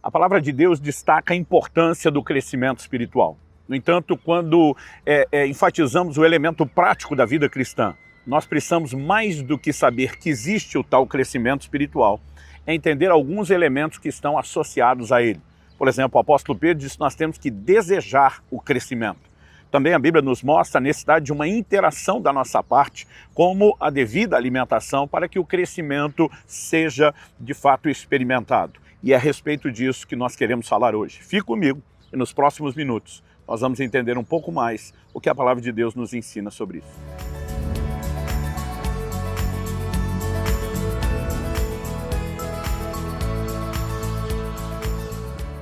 A palavra de Deus destaca a importância do crescimento espiritual. No entanto, quando enfatizamos o elemento prático da vida cristã, nós precisamos mais do que saber que existe o tal crescimento espiritual, é entender alguns elementos que estão associados a ele. Por exemplo, o apóstolo Pedro diz que nós temos que desejar o crescimento. Também a Bíblia nos mostra a necessidade de uma interação da nossa parte, como a devida alimentação, para que o crescimento seja de fato experimentado. E é a respeito disso que nós queremos falar hoje. Fique comigo e nos próximos minutos nós vamos entender um pouco mais o que a palavra de Deus nos ensina sobre isso.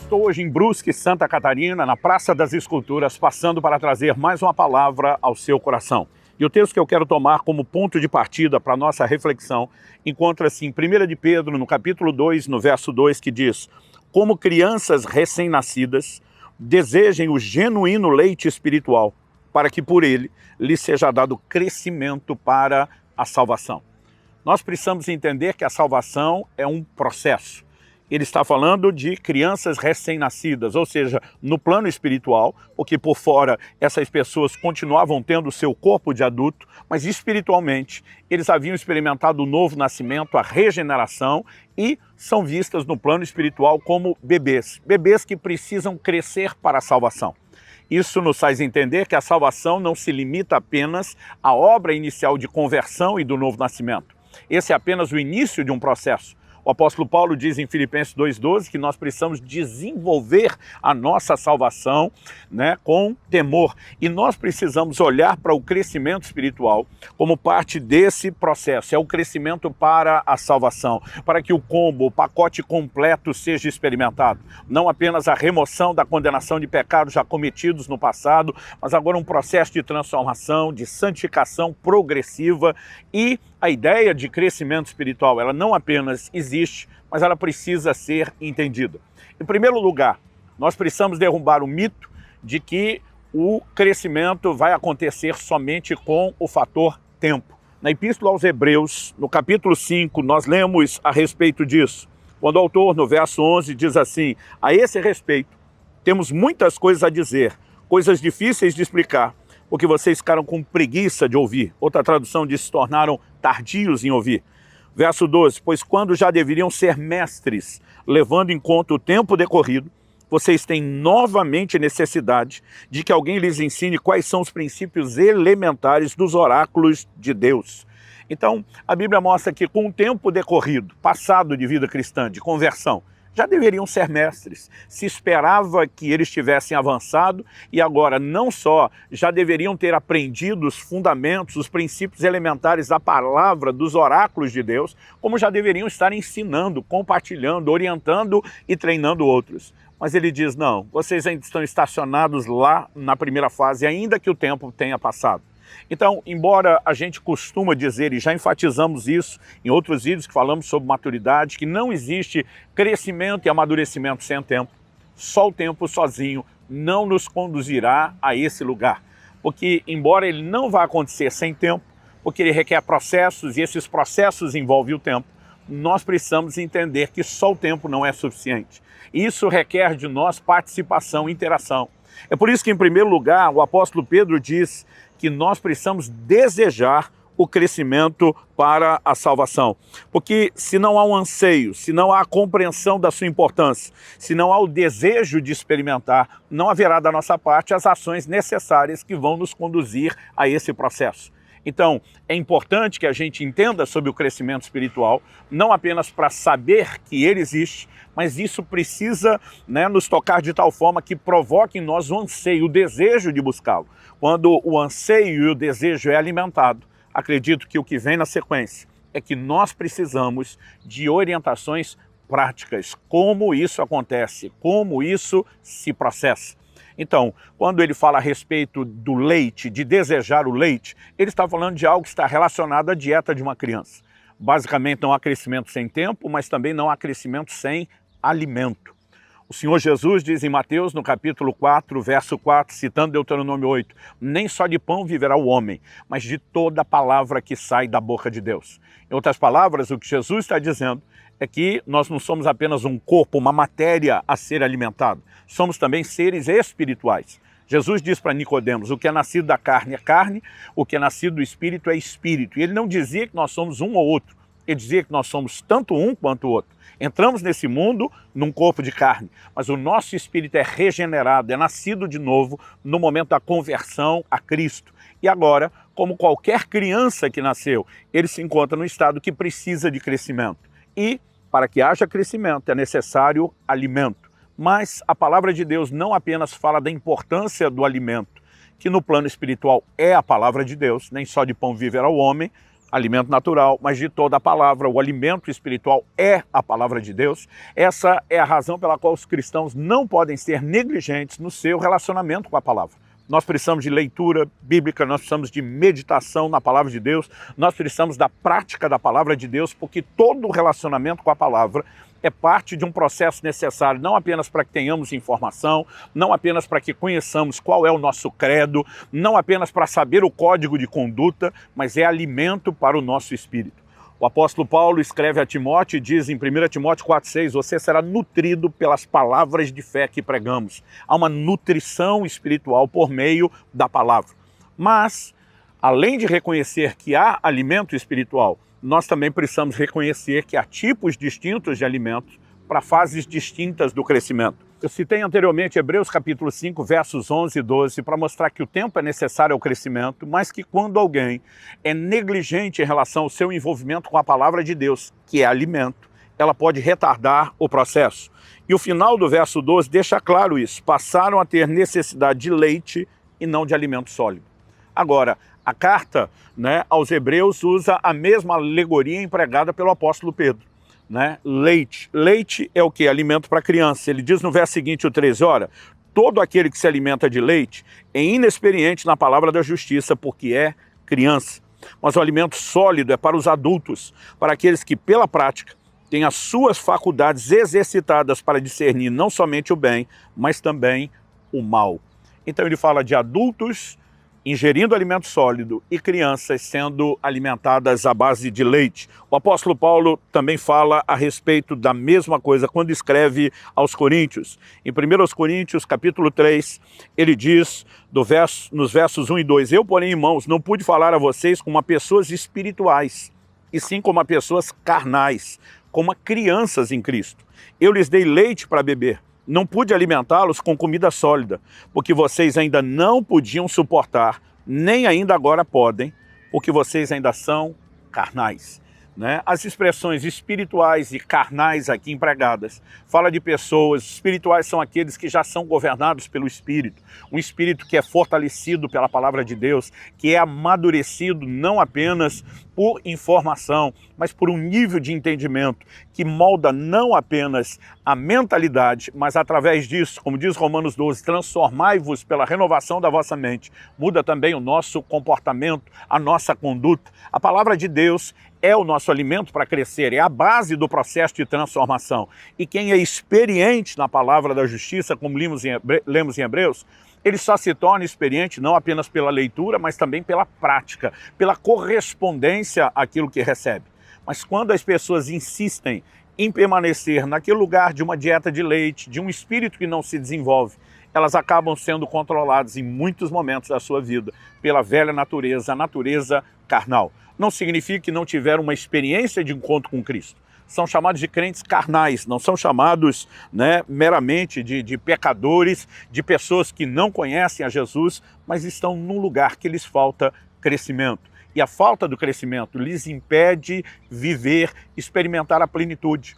Estou hoje em Brusque, Santa Catarina, na Praça das Esculturas, passando para trazer mais uma palavra ao seu coração. E o texto que eu quero tomar como ponto de partida para a nossa reflexão encontra-se em 1 de Pedro, no capítulo 2, no verso 2, que diz: como crianças recém-nascidas, desejem o genuíno leite espiritual, para que por ele lhes seja dado crescimento para a salvação. Nós precisamos entender que a salvação é um processo. Ele está falando de crianças recém-nascidas, ou seja, no plano espiritual, porque por fora essas pessoas continuavam tendo o seu corpo de adulto, mas espiritualmente eles haviam experimentado o novo nascimento, a regeneração, e são vistas no plano espiritual como bebês. Bebês que precisam crescer para a salvação. Isso nos faz entender que a salvação não se limita apenas à obra inicial de conversão e do novo nascimento. Esse é apenas o início de um processo. O apóstolo Paulo diz em Filipenses 2,12 que nós precisamos desenvolver a nossa salvação, com temor. E nós precisamos olhar para o crescimento espiritual como parte desse processo. É o crescimento para a salvação, para que o combo, o pacote completo seja experimentado. Não apenas a remoção da condenação de pecados já cometidos no passado, mas agora um processo de transformação, de santificação progressiva. E a ideia de crescimento espiritual, ela não apenas existe, mas ela precisa ser entendida. Em primeiro lugar, nós precisamos derrubar o mito de que o crescimento vai acontecer somente com o fator tempo. Na Epístola aos Hebreus, no capítulo 5, nós lemos a respeito disso. Quando o autor, no verso 11, diz assim: a esse respeito, temos muitas coisas a dizer, coisas difíceis de explicar, porque vocês ficaram com preguiça de ouvir. Outra tradução diz: se tornaram tardios em ouvir. Verso 12, pois quando já deveriam ser mestres, levando em conta o tempo decorrido, vocês têm novamente necessidade de que alguém lhes ensine quais são os princípios elementares dos oráculos de Deus. Então, a Bíblia mostra que com o tempo decorrido, passado de vida cristã, de conversão, já deveriam ser mestres. Se esperava que eles tivessem avançado e agora não só já deveriam ter aprendido os fundamentos, os princípios elementares da palavra, dos oráculos de Deus, como já deveriam estar ensinando, compartilhando, orientando e treinando outros. Mas ele diz: não, vocês ainda estão estacionados lá na primeira fase, ainda que o tempo tenha passado. Então, embora a gente costuma dizer, e já enfatizamos isso em outros vídeos que falamos sobre maturidade, que não existe crescimento e amadurecimento sem tempo, só o tempo sozinho não nos conduzirá a esse lugar. Porque, embora ele não vá acontecer sem tempo, porque ele requer processos e esses processos envolvem o tempo, nós precisamos entender que só o tempo não é suficiente. Isso requer de nós participação, interação. É por isso que, em primeiro lugar, o apóstolo Pedro diz que nós precisamos desejar o crescimento para a salvação. Porque se não há um anseio, se não há a compreensão da sua importância, se não há o desejo de experimentar, não haverá da nossa parte as ações necessárias que vão nos conduzir a esse processo. Então, é importante que a gente entenda sobre o crescimento espiritual, não apenas para saber que ele existe, mas isso precisa nos tocar de tal forma que provoque em nós o anseio, o desejo de buscá-lo. Quando o anseio e o desejo é alimentado, acredito que o que vem na sequência é que nós precisamos de orientações práticas, como isso acontece, como isso se processa. Então, quando ele fala a respeito do leite, de desejar o leite, ele está falando de algo que está relacionado à dieta de uma criança. Basicamente, não há crescimento sem tempo, mas também não há crescimento sem alimento. O Senhor Jesus diz em Mateus, no capítulo 4, verso 4, citando Deuteronômio 8, nem só de pão viverá o homem, mas de toda palavra que sai da boca de Deus. Em outras palavras, o que Jesus está dizendo é que nós não somos apenas um corpo, uma matéria a ser alimentado. Somos também seres espirituais. Jesus diz para Nicodemos, o que é nascido da carne é carne, o que é nascido do espírito é espírito. E ele não dizia que nós somos um ou outro, ele dizia que nós somos tanto um quanto o outro. Entramos nesse mundo num corpo de carne, mas o nosso espírito é regenerado, é nascido de novo no momento da conversão a Cristo. E agora, como qualquer criança que nasceu, ele se encontra no estado que precisa de crescimento. E para que haja crescimento é necessário alimento. Mas a palavra de Deus não apenas fala da importância do alimento, que no plano espiritual é a palavra de Deus, nem só de pão viverá o homem, alimento natural, mas de toda a palavra. O alimento espiritual é a palavra de Deus. Essa é a razão pela qual os cristãos não podem ser negligentes no seu relacionamento com a palavra. Nós precisamos de leitura bíblica, nós precisamos de meditação na palavra de Deus, nós precisamos da prática da palavra de Deus, porque todo o relacionamento com a palavra é parte de um processo necessário, não apenas para que tenhamos informação, não apenas para que conheçamos qual é o nosso credo, não apenas para saber o código de conduta, mas é alimento para o nosso espírito. O apóstolo Paulo escreve a Timóteo e diz em 1 Timóteo 4,6, você será nutrido pelas palavras de fé que pregamos. Há uma nutrição espiritual por meio da palavra. Mas, além de reconhecer que há alimento espiritual, nós também precisamos reconhecer que há tipos distintos de alimentos para fases distintas do crescimento. Eu citei anteriormente Hebreus capítulo 5, versos 11 e 12, para mostrar que o tempo é necessário ao crescimento, mas que quando alguém é negligente em relação ao seu envolvimento com a palavra de Deus, que é alimento, ela pode retardar o processo. E o final do verso 12 deixa claro isso. Passaram a ter necessidade de leite e não de alimento sólido. Agora, a carta, aos Hebreus usa a mesma alegoria empregada pelo apóstolo Pedro. Leite. Leite é o que? Alimento para criança. Ele diz no verso seguinte, o 13, ora, todo aquele que se alimenta de leite é inexperiente na palavra da justiça, porque é criança. Mas o alimento sólido é para os adultos, para aqueles que, pela prática, têm as suas faculdades exercitadas para discernir não somente o bem, mas também o mal. Então ele fala de adultos ingerindo alimento sólido e crianças sendo alimentadas à base de leite. O apóstolo Paulo também fala a respeito da mesma coisa quando escreve aos Coríntios. Em 1 Coríntios, capítulo 3, ele diz nos versos 1 e 2, eu, porém, irmãos, não pude falar a vocês como a pessoas espirituais, e sim como a pessoas carnais, como a crianças em Cristo. Eu lhes dei leite para beber. Não pude alimentá-los com comida sólida, porque vocês ainda não podiam suportar, nem ainda agora podem, porque vocês ainda são carnais. As expressões espirituais e carnais aqui empregadas fala de pessoas, espirituais são aqueles que já são governados pelo Espírito, um Espírito que é fortalecido pela palavra de Deus, que é amadurecido não apenas por informação, mas por um nível de entendimento que molda não apenas a mentalidade, mas através disso, como diz Romanos 12, transformai-vos pela renovação da vossa mente, muda também o nosso comportamento, a nossa conduta. A palavra de Deus é o nosso alimento para crescer, é a base do processo de transformação. E quem é experiente na palavra da justiça, como lemos em Hebreus, ele só se torna experiente não apenas pela leitura, mas também pela prática, pela correspondência àquilo que recebe. Mas quando as pessoas insistem em permanecer naquele lugar de uma dieta de leite, de um espírito que não se desenvolve, elas acabam sendo controladas em muitos momentos da sua vida pela velha natureza, a natureza carnal. Não significa que não tiveram uma experiência de encontro com Cristo. São chamados de crentes carnais, não são chamados meramente de pecadores, de pessoas que não conhecem a Jesus, mas estão num lugar que lhes falta crescimento. E a falta do crescimento lhes impede viver, experimentar a plenitude.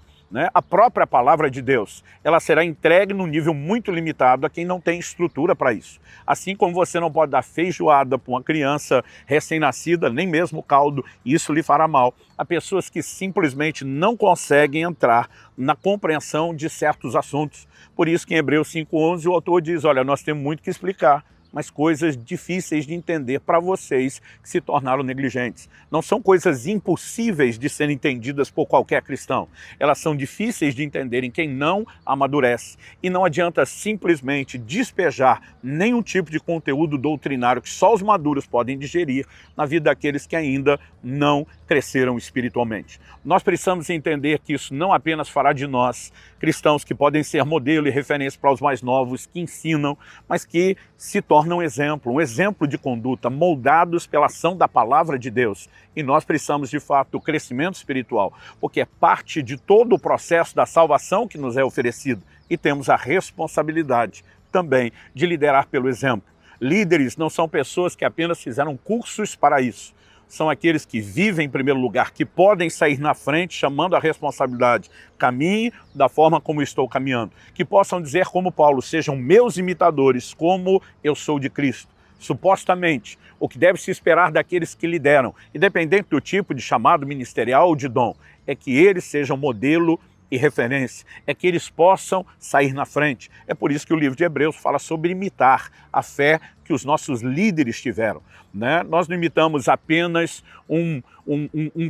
A própria palavra de Deus, ela será entregue num nível muito limitado a quem não tem estrutura para isso. Assim como você não pode dar feijoada para uma criança recém-nascida, nem mesmo caldo, e isso lhe fará mal. Há pessoas que simplesmente não conseguem entrar na compreensão de certos assuntos. Por isso que em Hebreus 5,11 o autor diz, olha, nós temos muito que explicar mas coisas difíceis de entender para vocês que se tornaram negligentes. Não são coisas impossíveis de serem entendidas por qualquer cristão. Elas são difíceis de entender em quem não amadurece. E não adianta simplesmente despejar nenhum tipo de conteúdo doutrinário que só os maduros podem digerir na vida daqueles que ainda não cresceram espiritualmente. Nós precisamos entender que isso não apenas fará de nós cristãos que podem ser modelo e referência para os mais novos, que ensinam, mas que se tornam um exemplo de conduta, moldados pela ação da palavra de Deus. E nós precisamos, de fato, do crescimento espiritual, porque é parte de todo o processo da salvação que nos é oferecido. E temos a responsabilidade também de liderar pelo exemplo. Líderes não são pessoas que apenas fizeram cursos para isso. São aqueles que vivem em primeiro lugar, que podem sair na frente chamando a responsabilidade. Caminhe da forma como estou caminhando. Que possam dizer como Paulo, sejam meus imitadores, como eu sou de Cristo. Supostamente, o que deve se esperar daqueles que lideram, independente do tipo de chamado ministerial ou de dom, é que eles sejam modelo e referência, é que eles possam sair na frente. É por isso que o livro de Hebreus fala sobre imitar a fé que os nossos líderes tiveram, né? Nós não imitamos apenas um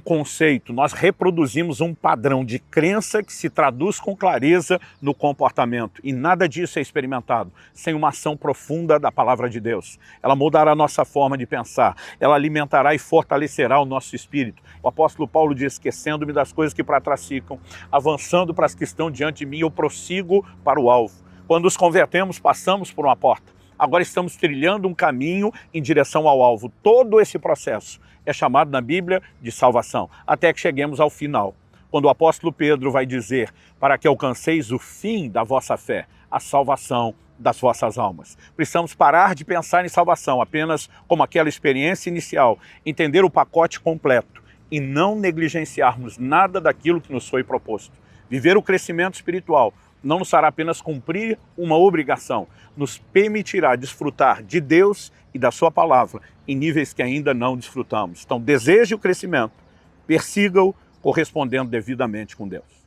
conceito, nós reproduzimos um padrão de crença que se traduz com clareza no comportamento. E nada disso é experimentado sem uma ação profunda da palavra de Deus. Ela mudará a nossa forma de pensar, ela alimentará e fortalecerá o nosso espírito. O apóstolo Paulo diz, esquecendo-me das coisas que para trás ficam, avançando para as que estão diante de mim, eu prossigo para o alvo. Quando nos convertemos, passamos por uma porta. Agora estamos trilhando um caminho em direção ao alvo. Todo esse processo é chamado na Bíblia de salvação, até que cheguemos ao final. Quando o apóstolo Pedro vai dizer, para que alcanceis o fim da vossa fé, a salvação das vossas almas. Precisamos parar de pensar em salvação apenas como aquela experiência inicial, entender o pacote completo e não negligenciarmos nada daquilo que nos foi proposto. Viver o crescimento espiritual não nos fará apenas cumprir uma obrigação, nos permitirá desfrutar de Deus e da sua palavra em níveis que ainda não desfrutamos. Então deseje o crescimento, persiga-o correspondendo devidamente com Deus.